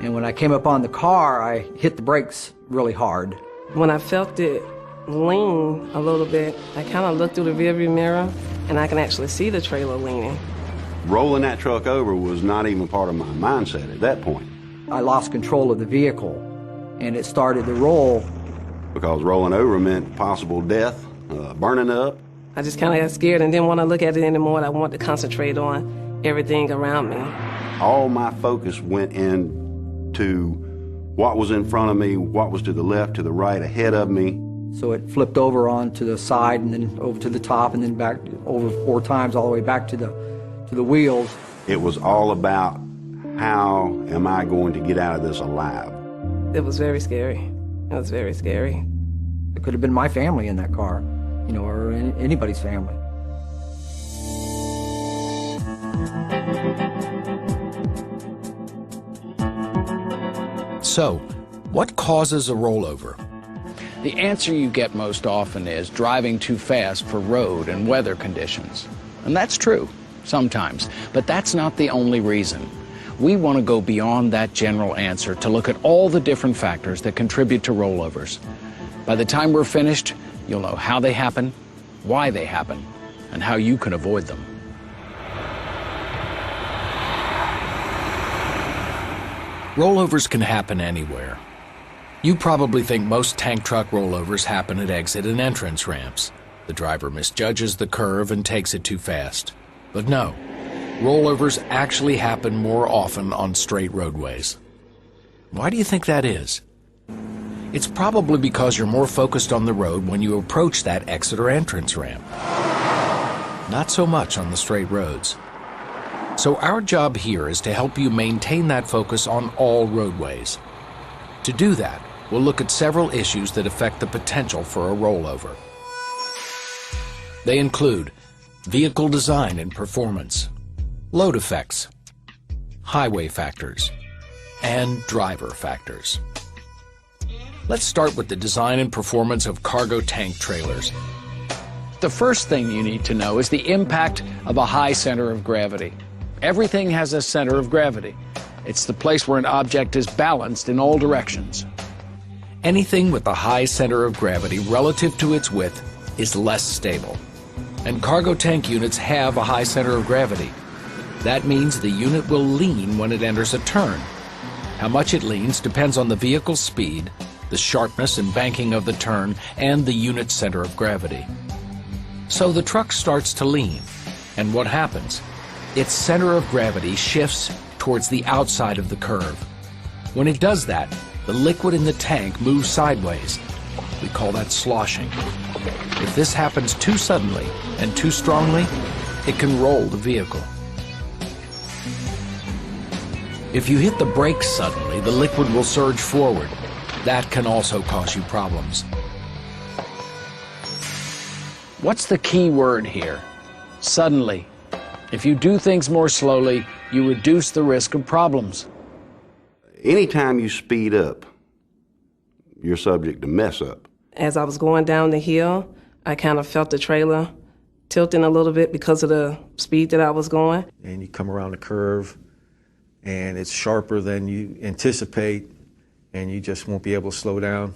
And when I came up on the car, I hit the brakes really hard. When I felt it lean a little bit, I kind of looked through the rearview mirror, and I can actually see the trailer leaning. Rolling that truck over was not even part of my mindset at that point. I lost control of the vehicle, and it started to roll. Because rolling over meant possible death, burning up. I just kind of got scared and didn't want to look at it anymore. I wanted to concentrate on everything around me. All my focus went into what was in front of me, what was to the left, to the right, ahead of me. So it flipped over onto the side and then over to the top and then back over 4 times all the way back to the wheels. It was all about how am I going to get out of this alive? It was very scary. It was very scary. It could have been my family in that car, you know, or anybody's family. So, what causes a rollover? The answer you get most often is driving too fast for road and weather conditions. And that's true, sometimes, but that's not the only reason. We want to go beyond that general answer to look at all the different factors that contribute to rollovers. By the time we're finished, you'll know how they happen, why they happen, and how you can avoid them. Rollovers can happen anywhere. You probably think most tank truck rollovers happen at exit and entrance ramps. The driver misjudges the curve and takes it too fast. But no, rollovers actually happen more often on straight roadways. Why do you think that is? It's probably because you're more focused on the road when you approach that exit or entrance ramp. Not so much on the straight roads. So our job here is to help you maintain that focus on all roadways. To do that, we'll look at several issues that affect the potential for a rollover. They include vehicle design and performance, load effects, highway factors, and driver factors. Let's start with the design and performance of cargo tank trailers. The first thing you need to know is the impact of a high center of gravity. Everything has a center of gravity. It's the place where an object is balanced in all directions. Anything with a high center of gravity relative to its width is less stable. And cargo tank units have a high center of gravity. That means the unit will lean when it enters a turn. How much it leans depends on the vehicle's speed, the sharpness and banking of the turn, and the unit's center of gravity. So the truck starts to lean, and what happens? Its center of gravity shifts towards the outside of the curve. When it does that, the liquid in the tank moves sideways. We call that sloshing. If this happens too suddenly and too strongly, it can roll the vehicle. If you hit the brakes suddenly, the liquid will surge forward. That can also cause you problems. What's the key word here? Suddenly. If you do things more slowly, you reduce the risk of problems. Anytime you speed up, you're subject to mess up. As I was going down the hill, I kind of felt the trailer tilting a little bit because of the speed that I was going. And you come around the curve, and it's sharper than you anticipate, and you just won't be able to slow down,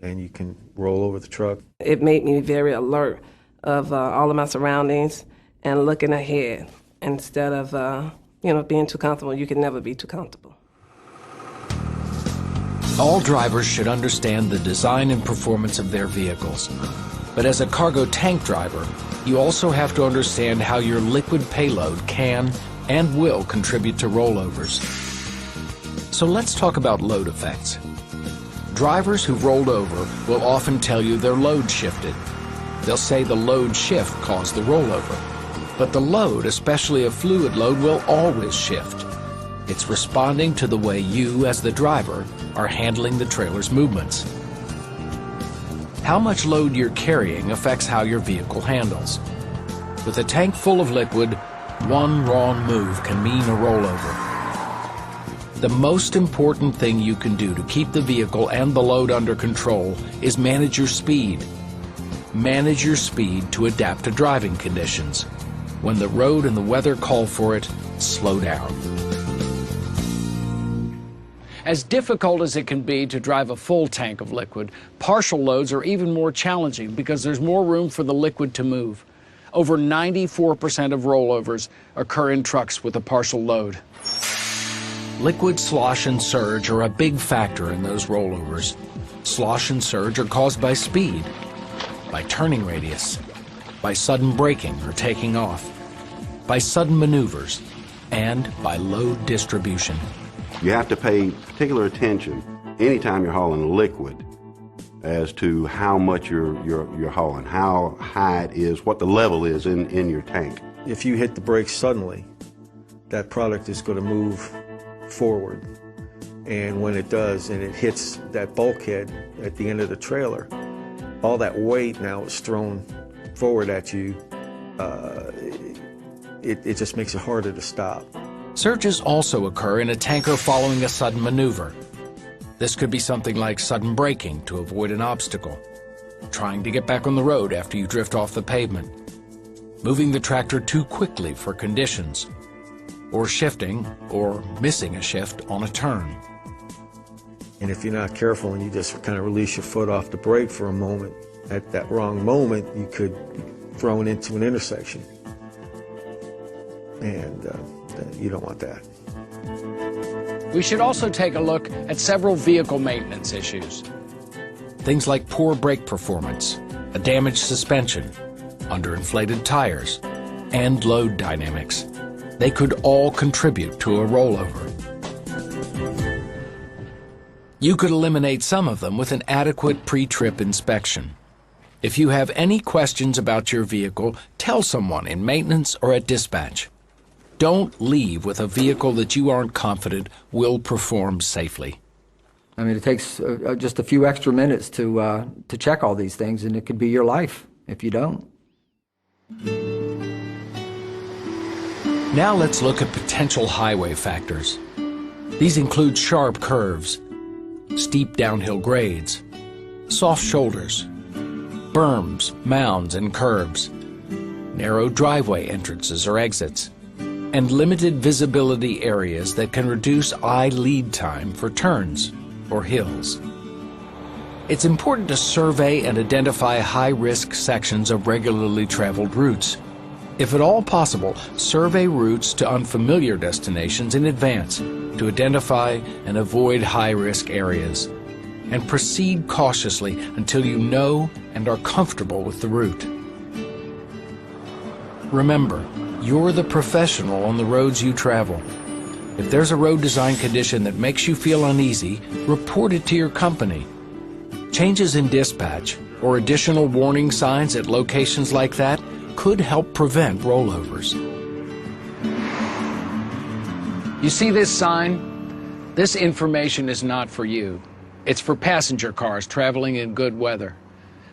and you can roll over the truck. It made me very alert of all of my surroundings and looking ahead instead of, being too comfortable. You can never be too comfortable. All drivers should understand the design and performance of their vehicles. But as a cargo tank driver, you also have to understand how your liquid payload can and will contribute to rollovers. So let's talk about load effects. Drivers who've rolled over will often tell you their load shifted. They'll say the load shift caused the rollover. But the load, especially a fluid load, will always shift. It's responding to the way you, as the driver, are handling the trailer's movements. How much load you're carrying affects how your vehicle handles. With a tank full of liquid, one wrong move can mean a rollover. The most important thing you can do to keep the vehicle and the load under control is manage your speed. Manage your speed to adapt to driving conditions. When the road and the weather call for it, slow down. As difficult as it can be to drive a full tank of liquid, partial loads are even more challenging because there's more room for the liquid to move. Over 94% of rollovers occur in trucks with a partial load. Liquid slosh and surge are a big factor in those rollovers. Slosh and surge are caused by speed, by turning radius, by sudden braking or taking off, by sudden maneuvers, and by load distribution. You have to pay particular attention anytime you're hauling liquid as to how much you're hauling, how high it is, what the level is in your tank. If you hit the brakes suddenly, that product is going to move forward. And when it does, and it hits that bulkhead at the end of the trailer, all that weight now is thrown forward at you. It just makes it harder to stop. Surges also occur in a tanker following a sudden maneuver. This could be something like sudden braking to avoid an obstacle, trying to get back on the road after you drift off the pavement, moving the tractor too quickly for conditions, or shifting or missing a shift on a turn. And if you're not careful and you just kind of release your foot off the brake for a moment, at that wrong moment, you could be thrown into an intersection. And you don't want that. We should also take a look at several vehicle maintenance issues. Things like poor brake performance, a damaged suspension, underinflated tires, and load dynamics. They could all contribute to a rollover. You could eliminate some of them with an adequate pre-trip inspection. If you have any questions about your vehicle, tell someone in maintenance or at dispatch. Don't leave with a vehicle that you aren't confident will perform safely. I mean, it takes just a few extra minutes to check all these things, and it could be your life if you don't. Now let's look at potential highway factors. These include sharp curves, steep downhill grades, soft shoulders, berms, mounds, and curbs, narrow driveway entrances or exits, and limited visibility areas that can reduce eye lead time for turns or hills. It's important to survey and identify high-risk sections of regularly traveled routes. If at all possible, survey routes to unfamiliar destinations in advance to identify and avoid high-risk areas, and proceed cautiously until you know and are comfortable with the route. Remember, you're the professional on the roads you travel. If there's a road design condition that makes you feel uneasy, report it to your company. Changes in dispatch or additional warning signs at locations like that could help prevent rollovers. You see this sign? This information is not for you. It's for passenger cars traveling in good weather.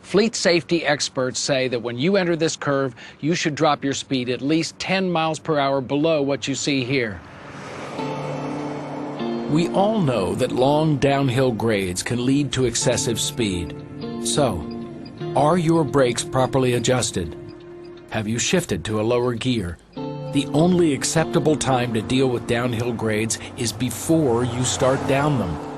Fleet safety experts say that when you enter this curve, you should drop your speed at least 10 miles per hour below what you see here. We all know that long downhill grades can lead to excessive speed. So, are your brakes properly adjusted? Have you shifted to a lower gear? The only acceptable time to deal with downhill grades is before you start down them.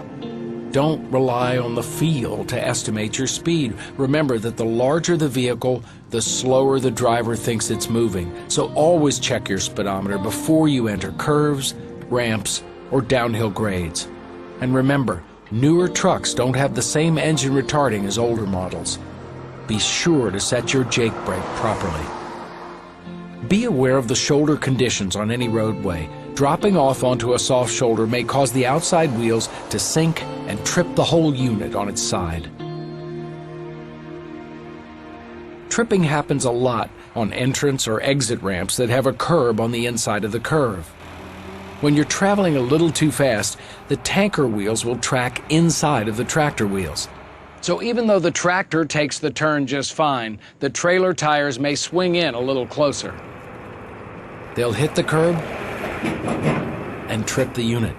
Don't rely on the feel to estimate your speed. Remember that the larger the vehicle, the slower the driver thinks it's moving. So always check your speedometer before you enter curves, ramps, or downhill grades. And remember, newer trucks don't have the same engine retarding as older models. Be sure to set your jake brake properly. Be aware of the shoulder conditions on any roadway. Dropping off onto a soft shoulder may cause the outside wheels to sink and trip the whole unit on its side. Tripping happens a lot on entrance or exit ramps that have a curb on the inside of the curve. When you're traveling a little too fast, the tanker wheels will track inside of the tractor wheels. So even though the tractor takes the turn just fine, the trailer tires may swing in a little closer. They'll hit the curb and trip the unit.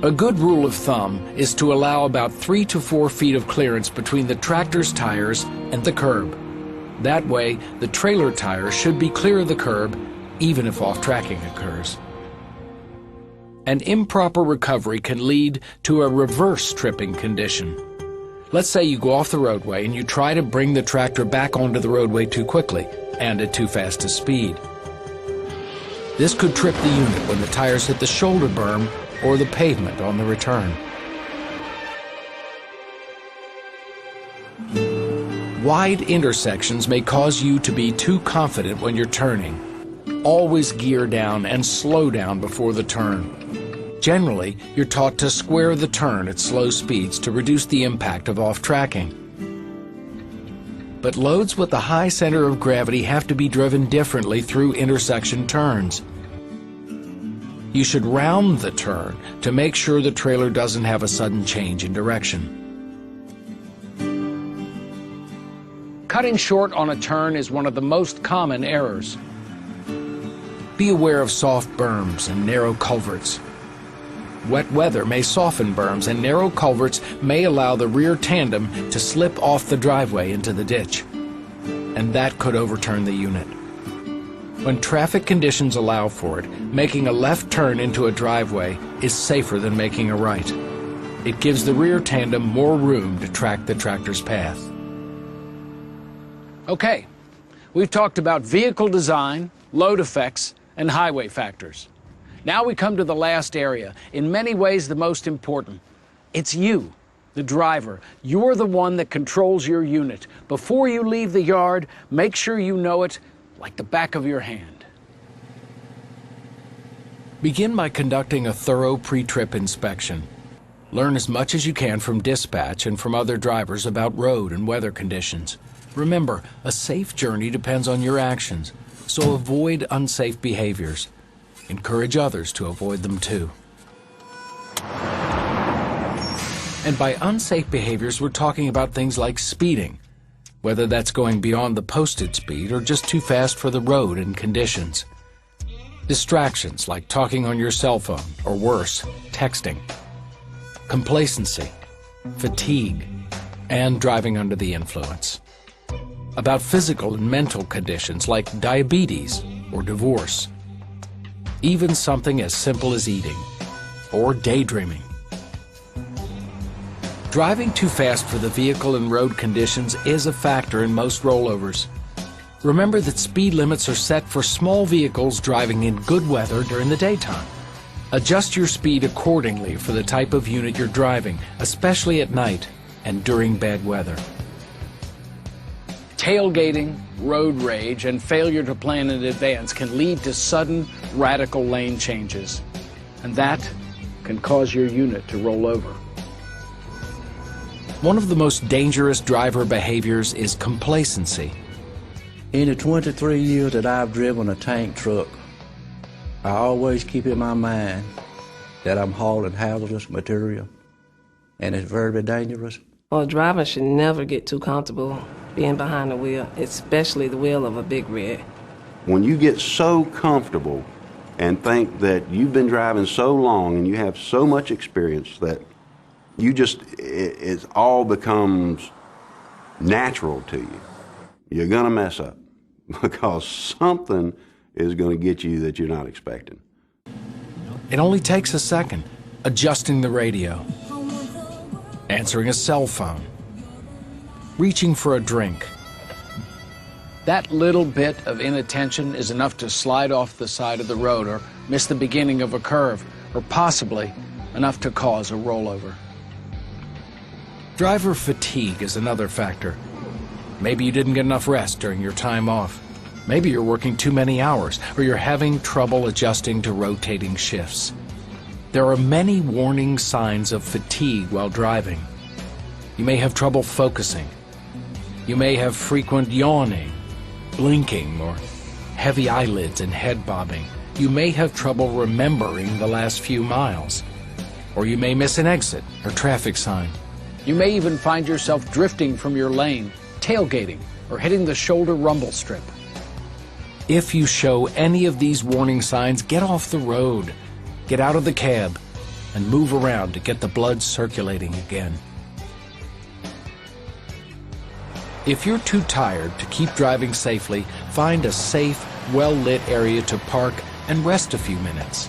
A good rule of thumb is to allow about 3 to 4 feet of clearance between the tractor's tires and the curb. That way, the trailer tire should be clear of the curb, even if off-tracking occurs. An improper recovery can lead to a reverse tripping condition. Let's say you go off the roadway and you try to bring the tractor back onto the roadway too quickly and at too fast a speed. This could trip the unit when the tires hit the shoulder berm or the pavement on the return. Wide intersections may cause you to be too confident when you're turning. Always gear down and slow down before the turn. Generally, you're taught to square the turn at slow speeds to reduce the impact of off-tracking. But loads with a high center of gravity have to be driven differently through intersection turns. You should round the turn to make sure the trailer doesn't have a sudden change in direction. Cutting short on a turn is one of the most common errors. Be aware of soft berms and narrow culverts. Wet weather may soften berms, and narrow culverts may allow the rear tandem to slip off the driveway into the ditch, and that could overturn the unit. When traffic conditions allow for it, making a left turn into a driveway is safer than making a right. It gives the rear tandem more room to track the tractor's path. Okay, we've talked about vehicle design, load effects, and highway factors. Now we come to the last area, in many ways the most important. It's you, the driver. You're the one that controls your unit. Before you leave the yard, make sure you know it like the back of your hand. Begin by conducting a thorough pre-trip inspection. Learn as much as you can from dispatch and from other drivers about road and weather conditions. Remember, a safe journey depends on your actions, so avoid unsafe behaviors. Encourage others to avoid them too. And by unsafe behaviors, we're talking about things like speeding, whether that's going beyond the posted speed or just too fast for the road and conditions. Distractions like talking on your cell phone, or worse, texting. Complacency, fatigue, and driving under the influence. About physical and mental conditions like diabetes or divorce. Even something as simple as eating or daydreaming. Driving too fast for the vehicle and road conditions is a factor in most rollovers. Remember that speed limits are set for small vehicles driving in good weather during the daytime. Adjust your speed accordingly for the type of unit you're driving, especially at night and during bad weather. Tailgating, road rage, and failure to plan in advance can lead to sudden, radical lane changes. And that can cause your unit to roll over. One of the most dangerous driver behaviors is complacency. In the 23 years that I've driven a tank truck, I always keep in my mind that I'm hauling hazardous material, and it's very dangerous. Well, drivers should never get too comfortable being behind the wheel, especially the wheel of a big rig. When you get so comfortable and think that you've been driving so long and you have so much experience that you just, it all becomes natural to you, you're going to mess up because something is going to get you that you're not expecting. It only takes a second. Adjusting the radio, answering a cell phone, reaching for a drink. That little bit of inattention is enough to slide off the side of the road or miss the beginning of a curve, or possibly enough to cause a rollover. Driver fatigue is another factor. Maybe you didn't get enough rest during your time off. Maybe you're working too many hours, or you're having trouble adjusting to rotating shifts. There are many warning signs of fatigue while driving. You may have trouble focusing. You may have frequent yawning, blinking, or heavy eyelids and head bobbing. You may have trouble remembering the last few miles. Or you may miss an exit or traffic sign. You may even find yourself drifting from your lane, tailgating, or hitting the shoulder rumble strip. If you show any of these warning signs, get off the road, get out of the cab, and move around to get the blood circulating again. If you're too tired to keep driving safely, find a safe, well-lit area to park and rest a few minutes.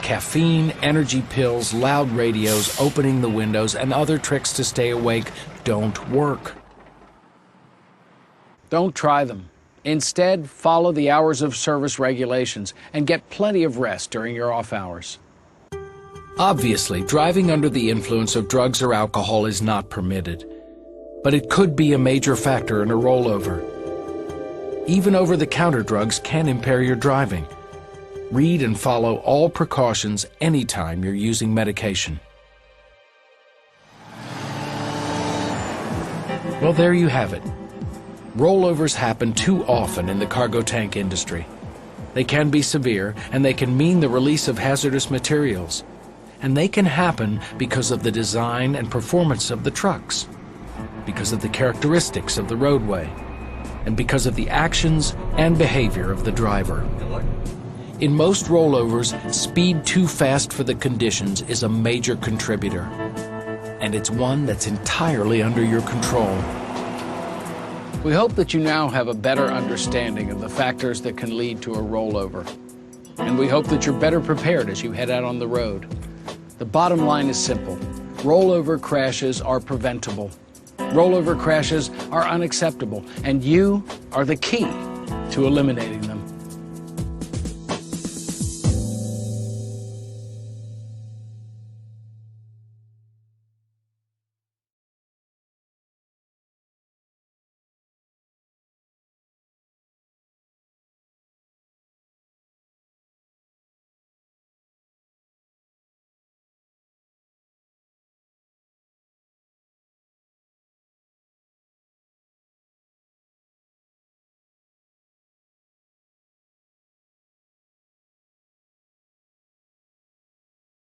Caffeine, energy pills, loud radios, opening the windows, and other tricks to stay awake don't work. Don't try them. Instead, follow the hours of service regulations and get plenty of rest during your off hours. Obviously, driving under the influence of drugs or alcohol is not permitted, but it could be a major factor in a rollover. Even over-the-counter drugs can impair your driving. Read and follow all precautions anytime you're using medication. Well, there you have it. Rollovers happen too often in the cargo tank industry. They can be severe, and they can mean the release of hazardous materials. And they can happen because of the design and performance of the trucks, because of the characteristics of the roadway, and because of the actions and behavior of the driver. In most rollovers, speed too fast for the conditions is a major contributor, and it's one that's entirely under your control. We hope that you now have a better understanding of the factors that can lead to a rollover. And we hope that you're better prepared as you head out on the road. The bottom line is simple. Rollover crashes are preventable. Rollover crashes are unacceptable, and you are the key to eliminating them.